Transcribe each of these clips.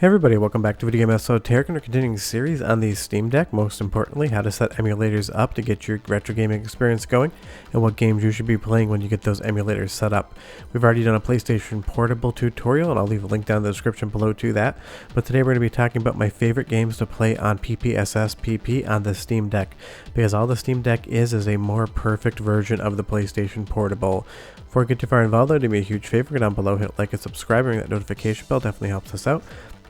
Hey everybody, welcome back to Video Game Esoteric, and we're continuing the series on the Steam Deck. Most importantly, how to set emulators up to get your retro gaming experience going, and what games you should be playing when you get those emulators set up. We've already done a PlayStation Portable tutorial, and I'll leave a link down in the description below to that. But today we're going to be talking about my favorite games to play on PPSSPP on the Steam Deck, because all the Steam Deck is a more perfect version of the PlayStation Portable. Before we get too far involved though, do me a huge favor, go down below, hit like and subscribe, ring that notification bell, definitely helps us out.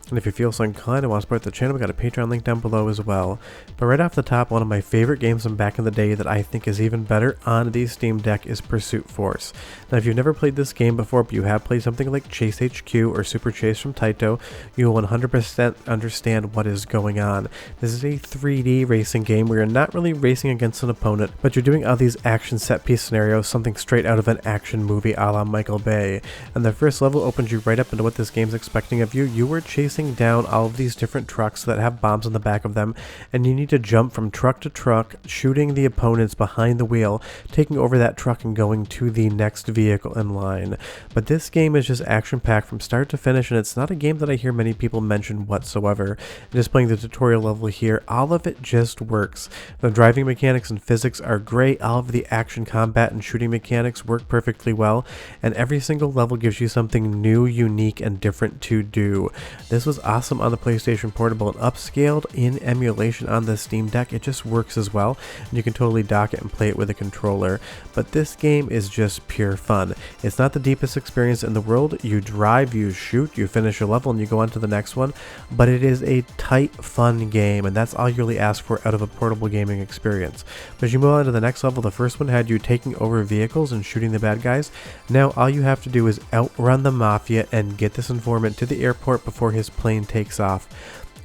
And if you feel so inclined and want to support the channel, we got a Patreon link down below as well. But right off the top, one of my favorite games from back in the day that I think is even better on the Steam Deck is Pursuit Force. Now if you've never played this game before, but you have played something like Chase HQ or Super Chase from Taito, you will 100% understand what is going on. This is a 3D racing game where you're not really racing against an opponent, but you're doing all these action set piece scenarios, something straight out of an action movie a la Michael Bay. And the first level opens you right up into what this game's expecting of you. You were chasing down all of these different trucks that have bombs on the back of them, and you need to jump from truck to truck, shooting the opponents behind the wheel, taking over that truck and going to the next vehicle in line. But this game is just action-packed from start to finish, and it's not a game that I hear many people mention whatsoever. Just playing the tutorial level here, all of it just works. The driving mechanics and physics are great, all of the action combat and shooting mechanics work perfectly well, and every single level gives you something new, unique, and different to do. This was awesome on the PlayStation Portable and upscaled in emulation on the Steam Deck. It just works as well, and you can totally dock it and play it with a controller. But this game is just pure fun. It's not the deepest experience in the world. You drive, you shoot, you finish a level, and you go on to the next one, but it is a tight, fun game, and that's all you really ask for out of a portable gaming experience. But as you move on to the next level, the first one had you taking over vehicles and shooting the bad guys. Now all you have to do is outrun the Mafia and get this informant to the airport before his plane takes off.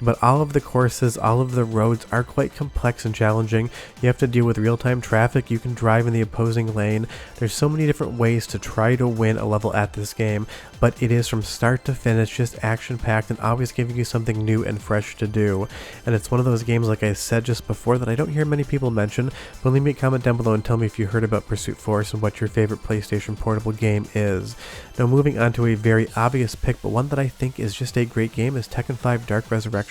But all of the courses, all of the roads are quite complex and challenging. You have to deal with real-time traffic. You can drive in the opposing lane. There's so many different ways to try to win a level at this game, but it is from start to finish just action-packed and always giving you something new and fresh to do. And it's one of those games, like I said just before, that I don't hear many people mention, but leave me a comment down below and tell me if you heard about Pursuit Force and what your favorite PlayStation Portable game is. Now moving on to a very obvious pick, but one that I think is just a great game, is Tekken 5 Dark Resurrection.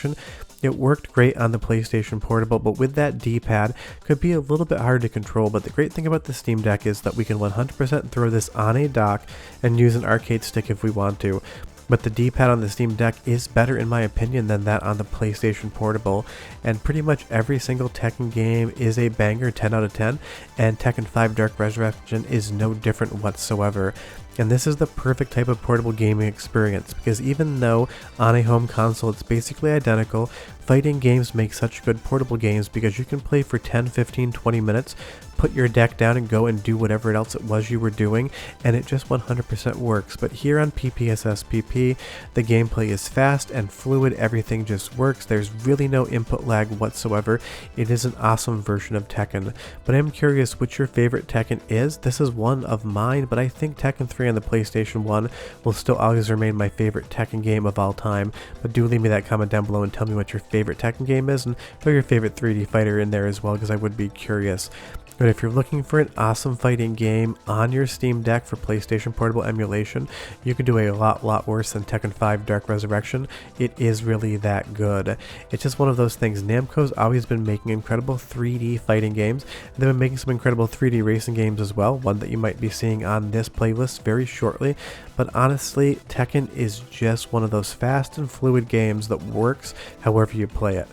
It worked great on the PlayStation Portable, but with that D-pad, could be a little bit hard to control. But the great thing about the Steam Deck is that we can 100% throw this on a dock and use an arcade stick if we want to. But the D-pad on the Steam Deck is better in my opinion than that on the PlayStation Portable, and pretty much every single Tekken game is a banger, 10 out of 10, and Tekken 5 Dark Resurrection is no different whatsoever. And this is the perfect type of portable gaming experience, because even though on a home console it's basically identical, fighting games make such good portable games because you can play for 10, 15, 20 minutes, put your deck down and go and do whatever else it was you were doing, and it just 100% works. But here on PPSSPP, the gameplay is fast and fluid, everything just works, there's really no input lag whatsoever. It is an awesome version of Tekken. But I'm curious which your favorite Tekken is. This is one of mine, but I think Tekken 3 on the PlayStation 1 will still always remain my favorite Tekken game of all time. But do leave me that comment down below and tell me what your favorite Tekken game is, and throw your favorite 3D fighter in there as well, because I would be curious. But if you're looking for an awesome fighting game on your Steam Deck for PlayStation Portable emulation, you could do a lot worse than Tekken 5 Dark Resurrection. It is really that good. It's just one of those things. Namco's always been making incredible 3D fighting games, and they've been making some incredible 3D racing games as well, one that you might be seeing on this playlist very shortly. But honestly, Tekken is just one of those fast and fluid games that works however you play it.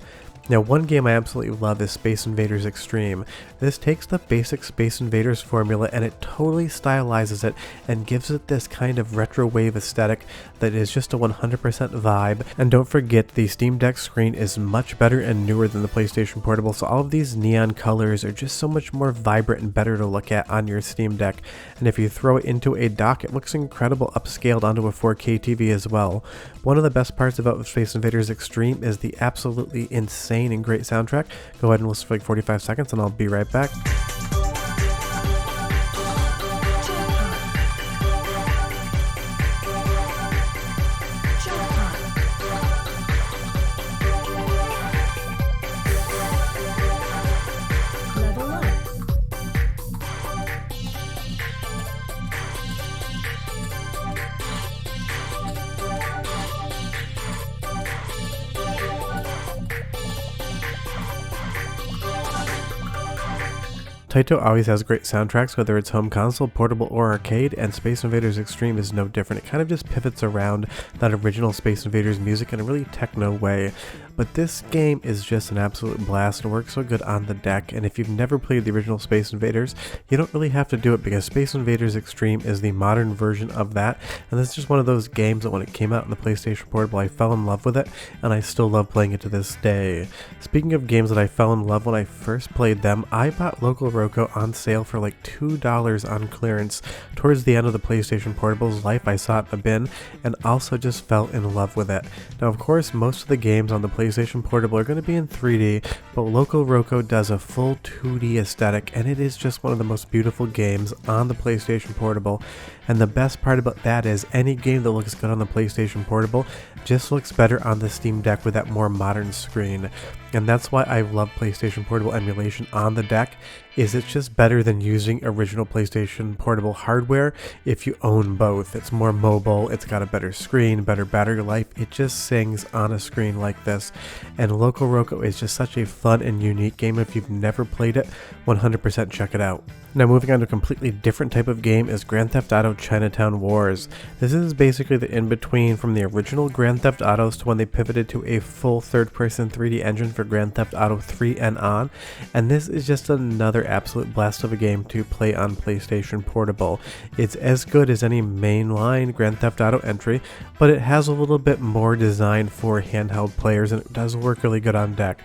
Now, one game I absolutely love is Space Invaders Extreme. This takes the basic Space Invaders formula and it totally stylizes it and gives it this kind of retro wave aesthetic that is just a 100% vibe. And don't forget, the Steam Deck screen is much better and newer than the PlayStation Portable, so all of these neon colors are just so much more vibrant and better to look at on your Steam Deck. And if you throw it into a dock, it looks incredible upscaled onto a 4K TV as well. One of the best parts about Space Invaders Extreme is the absolutely insane and great soundtrack. Go ahead and listen for like 45 seconds and I'll be right back. Taito always has great soundtracks, whether it's home console, portable, or arcade, and Space Invaders Extreme is no different. It kind of just pivots around that original Space Invaders music in a really techno way. But this game is just an absolute blast and works so good on the deck, and if you've never played the original Space Invaders, you don't really have to do it because Space Invaders Extreme is the modern version of that, and this is just one of those games that when it came out on the PlayStation Portable, I fell in love with it, and I still love playing it to this day. Speaking of games that I fell in love when I first played them, I bought Loco Roco on sale for like $2 on clearance towards the end of the PlayStation Portable's life. I saw it in the bin, and also just fell in love with it. Now of course, most of the games on the PlayStation Portable are going to be in 3D, but Loco Roco does a full 2D aesthetic, and it is just one of the most beautiful games on the PlayStation Portable. And the best part about that is any game that looks good on the PlayStation Portable just looks better on the Steam Deck with that more modern screen. And that's why I love PlayStation Portable emulation on the deck, is it's just better than using original PlayStation Portable hardware if you own both. It's more mobile, it's got a better screen, better battery life, it just sings on a screen like this. And Loco Roco is just such a fun and unique game. If you've never played it, 100% check it out. Now moving on to a completely different type of game is Grand Theft Auto Chinatown Wars. This is basically the in-between from the original Grand Theft Autos to when they pivoted to a full third-person 3D engine for Grand Theft Auto 3 and on, and this is just another absolute blast of a game to play on PlayStation Portable. It's as good as any mainline Grand Theft Auto entry, but it has a little bit more design for handheld players, and it does work really good on deck.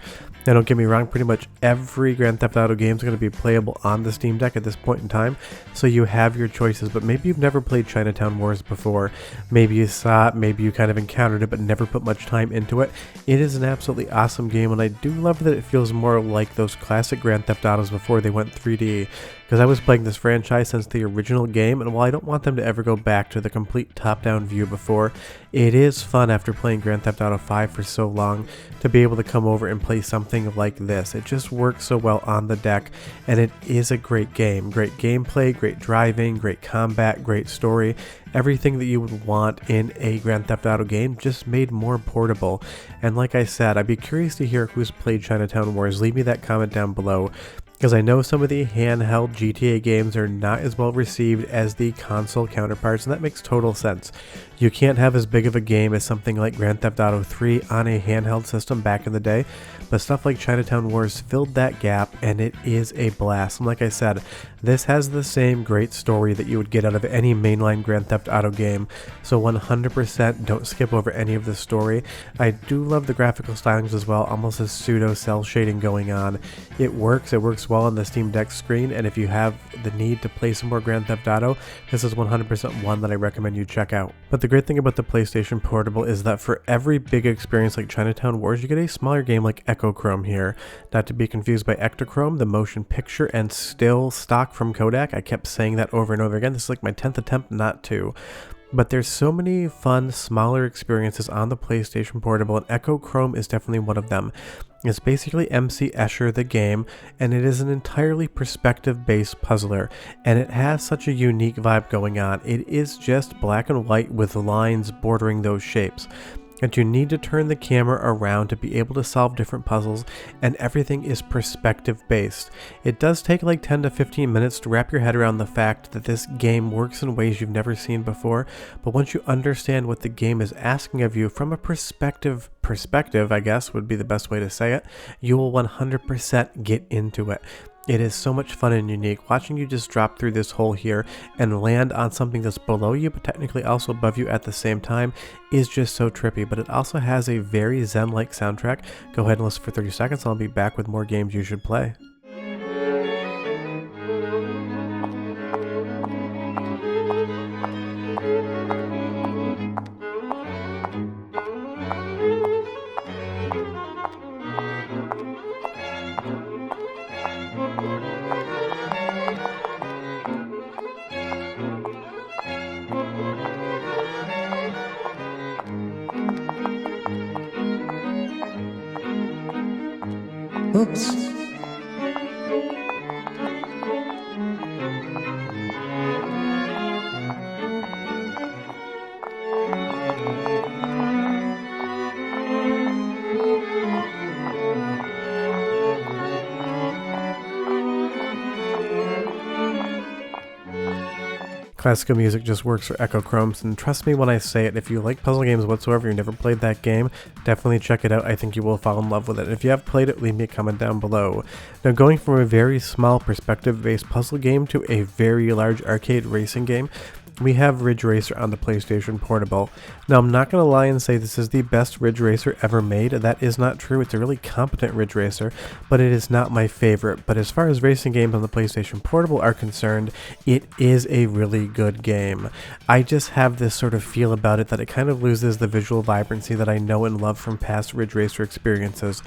Now don't get me wrong, pretty much every Grand Theft Auto game is going to be playable on the Steam Deck at this point in time, so you have your choices, but maybe you've never played Chinatown Wars before. Maybe you saw it, maybe you kind of encountered it but never put much time into it. It is an absolutely awesome game, and I do love that it feels more like those classic Grand Theft Autos before they went 3D, because I was playing this franchise since the original game, and while I don't want them to ever go back to the complete top-down view before, it is fun after playing Grand Theft Auto 5 for so long to be able to come over and play something like this. It just works so well on the deck, and it is a great game. Great gameplay, great driving, great combat, great story, everything that you would want in a Grand Theft Auto game, just made more portable. And like I said, I'd be curious to hear who's played Chinatown Wars. Leave me that comment down below, because I know some of the handheld GTA games are not as well received as the console counterparts, and that makes total sense. You can't have as big of a game as something like Grand Theft Auto 3 on a handheld system back in the day, but stuff like Chinatown Wars filled that gap, and it is a blast. And like I said, this has the same great story that you would get out of any mainline Grand Theft Auto game, so 100% don't skip over any of the story. I do love the graphical stylings as well, almost a pseudo cell shading going on. It works well on the Steam Deck screen, and if you have the need to play some more Grand Theft Auto, this is 100% one that I recommend you check out. But the great thing about the PlayStation Portable is that for every big experience like Chinatown Wars, you get a smaller game like Echochrome here. Not to be confused by Ectochrome, the motion picture and still stock from Kodak. I kept saying that over and over again. This is like my 10th attempt not to. But there's so many fun, smaller experiences on the PlayStation Portable, and Echochrome is definitely one of them. It's basically MC Escher the game, and it is an entirely perspective-based puzzler, and it has such a unique vibe going on. It is just black and white with lines bordering those shapes. And you need to turn the camera around to be able to solve different puzzles, and everything is perspective based. It does take like 10 to 15 minutes to wrap your head around the fact that this game works in ways you've never seen before, but once you understand what the game is asking of you from a perspective, I guess would be the best way to say it, you will 100% get into it. It is so much fun and unique. Watching you just drop through this hole here and land on something that's below you but technically also above you at the same time is just so trippy, but it also has a very zen-like soundtrack. Go ahead and listen for 30 seconds and I'll be back with more games you should play. Oops. Classical music just works for Echochromes, and trust me when I say it, if you like puzzle games whatsoever, you've never played that game, definitely check it out. I think you will fall in love with it. And if you have played it, leave me a comment down below. Now, going from a very small perspective-based puzzle game to a very large arcade racing game, we have Ridge Racer on the PlayStation Portable. Now, I'm not going to lie and say this is the best Ridge Racer ever made. That is not true. It's a really competent Ridge Racer, but it is not my favorite. But as far as racing games on the PlayStation Portable are concerned, it is a really good game. I just have this sort of feel about it that it kind of loses the visual vibrancy that I know and love from past Ridge Racer experiences.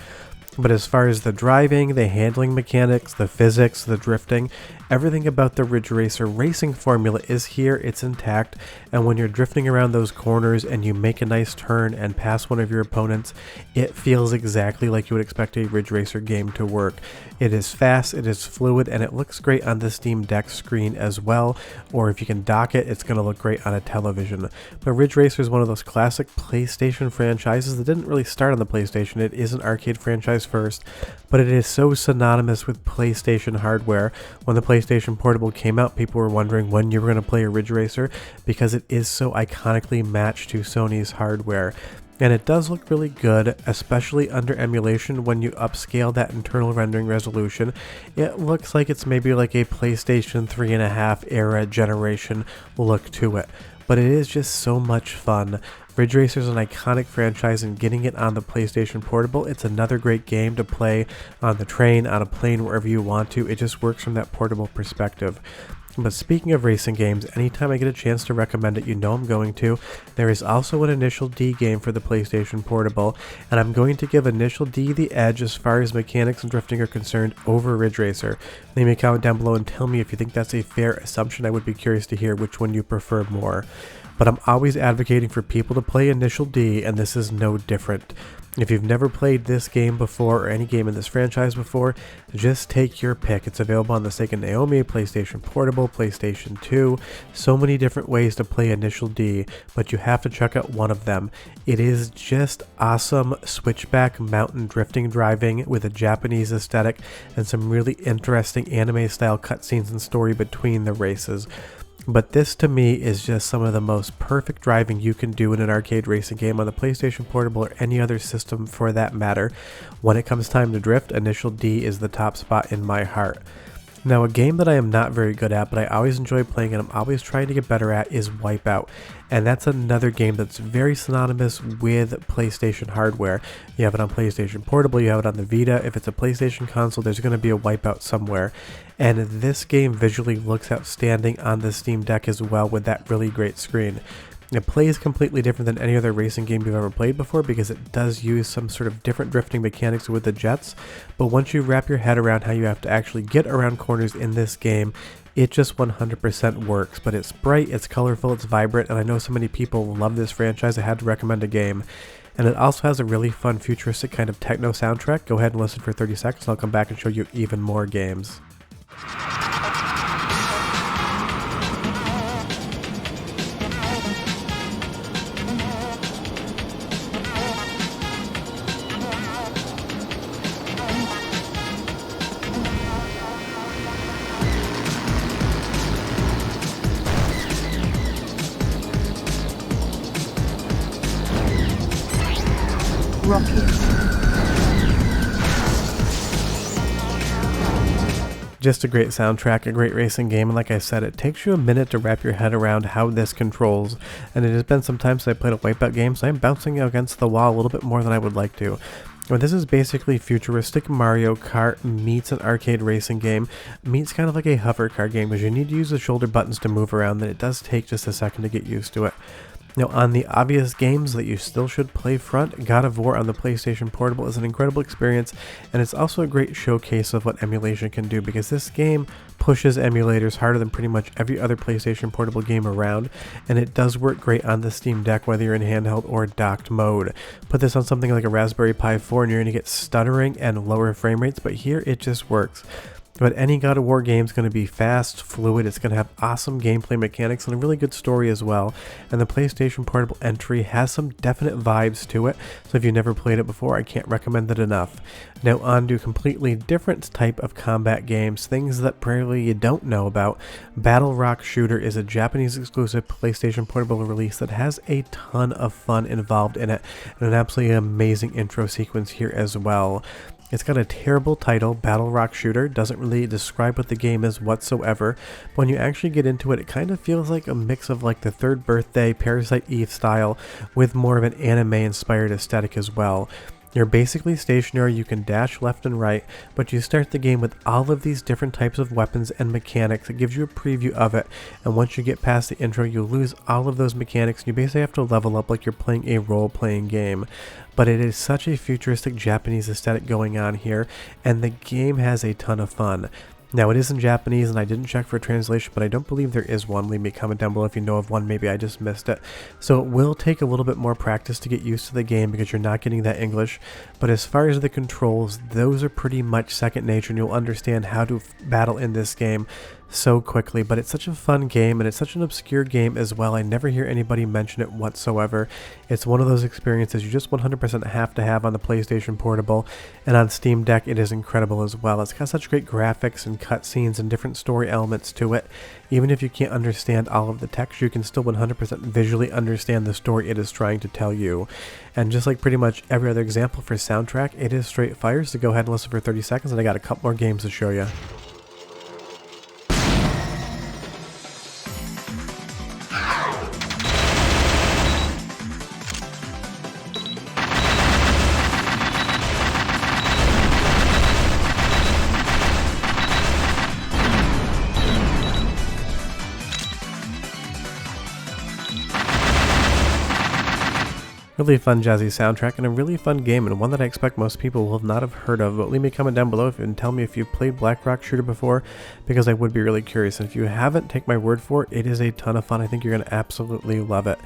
But as far as the driving, the handling mechanics, the physics, the drifting, everything about the Ridge Racer racing formula is here, it's intact, and when you're drifting around those corners and you make a nice turn and pass one of your opponents, it feels exactly like you would expect a Ridge Racer game to work. It is fast, it is fluid, and it looks great on the Steam Deck screen as well, or if you can dock it, it's going to look great on a television. But Ridge Racer is one of those classic PlayStation franchises that didn't really start on the PlayStation. It is an arcade franchise first, but it is so synonymous with PlayStation hardware. When the PlayStation Portable came out, people were wondering when you were going to play a Ridge Racer because it is so iconically matched to Sony's hardware. And it does look really good, especially under emulation when you upscale that internal rendering resolution. It looks like it's maybe like a PlayStation 3.5 era generation look to it. But it is just so much fun. Ridge Racer is an iconic franchise, and getting it on the PlayStation Portable, it's another great game to play on the train, on a plane, wherever you want to. It just works from that portable perspective. But speaking of racing games, anytime I get a chance to recommend it, you know I'm going to. There is also an Initial D game for the PlayStation Portable, and I'm going to give Initial D the edge as far as mechanics and drifting are concerned over Ridge Racer. Leave me a comment down below and tell me if you think that's a fair assumption. I would be curious to hear which one you prefer more. But I'm always advocating for people to play Initial D, and this is no different. If you've never played this game before, or any game in this franchise before, just take your pick. It's available on the Sega Naomi, PlayStation Portable, PlayStation 2, so many different ways to play Initial D, but you have to check out one of them. It is just awesome switchback mountain drifting driving with a Japanese aesthetic and some really interesting anime style cutscenes and story between the races. But this to me is just some of the most perfect driving you can do in an arcade racing game on the PlayStation Portable or any other system for that matter. When it comes time to drift, Initial D is the top spot in my heart. Now, a game that I am not very good at, but I always enjoy playing and I'm always trying to get better at, is Wipeout. And that's another game that's very synonymous with PlayStation hardware. You have it on PlayStation Portable, you have it on the Vita. If it's a PlayStation console, there's going to be a Wipeout somewhere. And this game visually looks outstanding on the Steam Deck as well with that really great screen. It plays completely different than any other racing game you've ever played before because it does use some sort of different drifting mechanics with the jets, but once you wrap your head around how you have to actually get around corners in this game, it just 100% works. But it's bright, it's colorful, it's vibrant, and I know so many people love this franchise, I had to recommend a game. And it also has a really fun futuristic kind of techno soundtrack. Go ahead and listen for 30 seconds, and I'll come back and show you even more games. Just a great soundtrack, a great racing game, and like I said, it takes you a minute to wrap your head around how this controls, and it has been some time since I played a Wipeout game, so I'm bouncing against the wall a little bit more than I would like to. But this is basically futuristic Mario Kart meets an arcade racing game, meets kind of like a hover car game, because you need to use the shoulder buttons to move around, and it does take just a second to get used to it. Now, on the obvious games that you still should play front, God of War on the PlayStation Portable is an incredible experience, and it's also a great showcase of what emulation can do, because this game pushes emulators harder than pretty much every other PlayStation Portable game around, and it does work great on the Steam Deck whether you're in handheld or docked mode. Put this on something like a Raspberry Pi 4 and you're going to get stuttering and lower frame rates, but here it just works. But any God of War game is going to be fast, fluid, it's going to have awesome gameplay mechanics and a really good story as well. And the PlayStation Portable entry has some definite vibes to it, so if you've never played it before, I can't recommend it enough. Now on to completely different type of combat games, things that probably you don't know about. Battle Rock Shooter is a Japanese exclusive PlayStation Portable release that has a ton of fun involved in it, and an absolutely amazing intro sequence here as well. It's got a terrible title, Battle Rock Shooter, doesn't really describe what the game is whatsoever. But when you actually get into it, it kind of feels like a mix of like the Third Birthday, Parasite Eve style, with more of an anime inspired aesthetic as well. You're basically stationary, you can dash left and right, but you start the game with all of these different types of weapons and mechanics. It gives you a preview of it, and once you get past the intro, you lose all of those mechanics, and you basically have to level up like you're playing a role-playing game. But it is such a futuristic Japanese aesthetic going on here, and the game has a ton of fun. Now, it is in Japanese, and I didn't check for a translation, but I don't believe there is one. Leave me a comment down below if you know of one. Maybe I just missed it. So it will take a little bit more practice to get used to the game because you're not getting that English. But as far as the controls, those are pretty much second nature, and you'll understand how to battle in this game so quickly. But it's such a fun game, and it's such an obscure game as well. I never hear anybody mention it whatsoever. It's one of those experiences you just 100% have to have on the PlayStation Portable, and on Steam Deck it is incredible as well. It's got such great graphics and cutscenes and different story elements to it. Even if you can't understand all of the text, you can still 100% visually understand the story it is trying to tell you. And just like pretty much every other example for soundtrack, it is straight fire, so go ahead and listen for 30 seconds, and I got a couple more games to show you. Really fun jazzy soundtrack and a really fun game, and one that I expect most people will not have heard of. But leave me a comment down below and tell me if you've played Black Rock Shooter before, because I would be really curious. And if you haven't, take my word for it, it is a ton of fun. I think you're going to absolutely love it.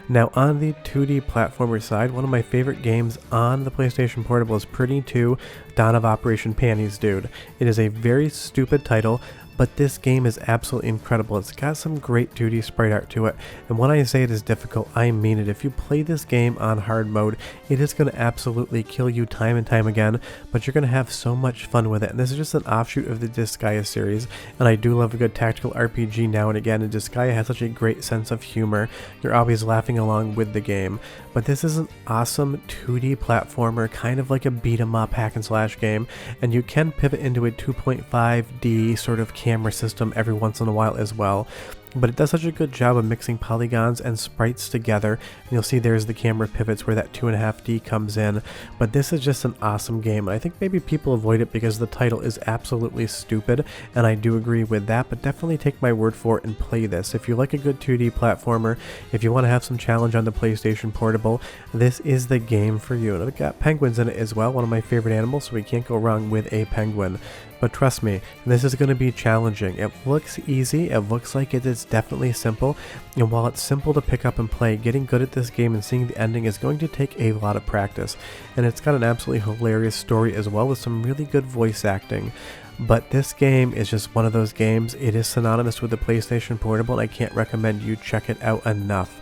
Now on the 2D platformer side, one of my favorite games on the PlayStation Portable is Pretty 2 Dawn of Operation Panties Dude. It is a very stupid title, but this game is absolutely incredible. It's got some great 2D sprite art to it, and when I say it is difficult, I mean it. If you play this game on hard mode, it is going to absolutely kill you time and time again, but you're going to have so much fun with it. And this is just an offshoot of the Disgaea series, and I do love a good tactical RPG now and again, and Disgaea has such a great sense of humor. You're always laughing along with the game. But this is an awesome 2D platformer, kind of like a beat-em-up hack and slash game, and you can pivot into a 2.5D sort of camera system every once in a while as well. But it does such a good job of mixing polygons and sprites together, and you'll see there's the camera pivots where that 2.5D comes in. But this is just an awesome game, and I think maybe people avoid it because the title is absolutely stupid, and I do agree with that, but definitely take my word for it and play this. If you like a good 2D platformer, if you want to have some challenge on the PlayStation Portable, this is the game for you. And it's got penguins in it as well, one of my favorite animals, so we can't go wrong with a penguin. But trust me, this is going to be challenging. It looks easy, it looks like it is definitely simple, and while it's simple to pick up and play, getting good at this game and seeing the ending is going to take a lot of practice. And it's got an absolutely hilarious story as well with some really good voice acting. But this game is just one of those games. It is synonymous with the PlayStation Portable, and I can't recommend you check it out enough.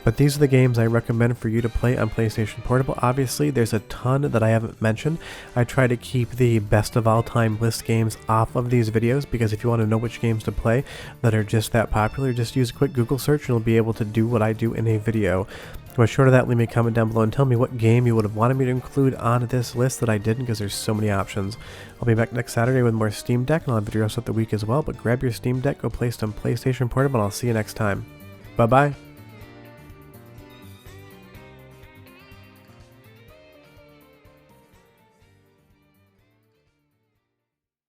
But these are the games I recommend for you to play on PlayStation Portable. Obviously, there's a ton that I haven't mentioned. I try to keep the best of all time list games off of these videos, because if you want to know which games to play that are just that popular, just use a quick Google search and you'll be able to do what I do in a video. But short of that, leave me a comment down below and tell me what game you would have wanted me to include on this list that I didn't, because there's so many options. I'll be back next Saturday with more Steam Deck, and I'll have videos throughout the week as well. But grab your Steam Deck, go play some PlayStation Portable, and I'll see you next time. Bye-bye.